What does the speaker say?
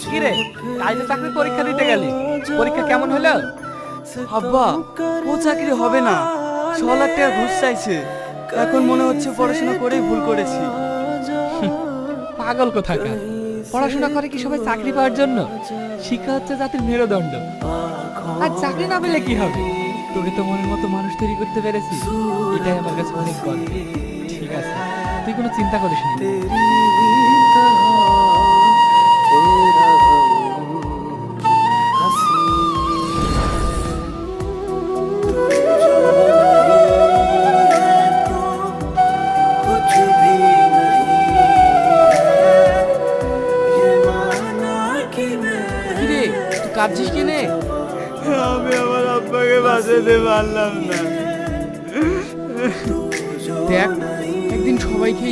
কিরে, কাজে চাকরির পরীক্ষা দিতে গেলি, পরীক্ষা কেমন হলো? আব্বা, ও চাকরি হবে না। 6 লাখ টাকা ঘুষ চাইছে। এখন মনে হচ্ছে পড়াশোনা করেই ভুল করেছি। পাগল কোথাকার, পড়াশোনা করে কি সবাই চাকরি পাওয়ার জন্য? শিক্ষা হচ্ছে জাতির মেরুদণ্ড। আর চাকরি না পেলে কি হবে? তোকে তো মনের মতো মানুষ তৈরি করতে পেরেছি, এটাই আমার কাছে অনেক গর্ব। ঠিক আছে, তুই কোনো চিন্তা করিস না। কিরে, তুই কাঁদছিস কিনে? আমি আমার আব্বাকে বাঁচাতে পারলাম না। দেখ, একদিন সবাইকে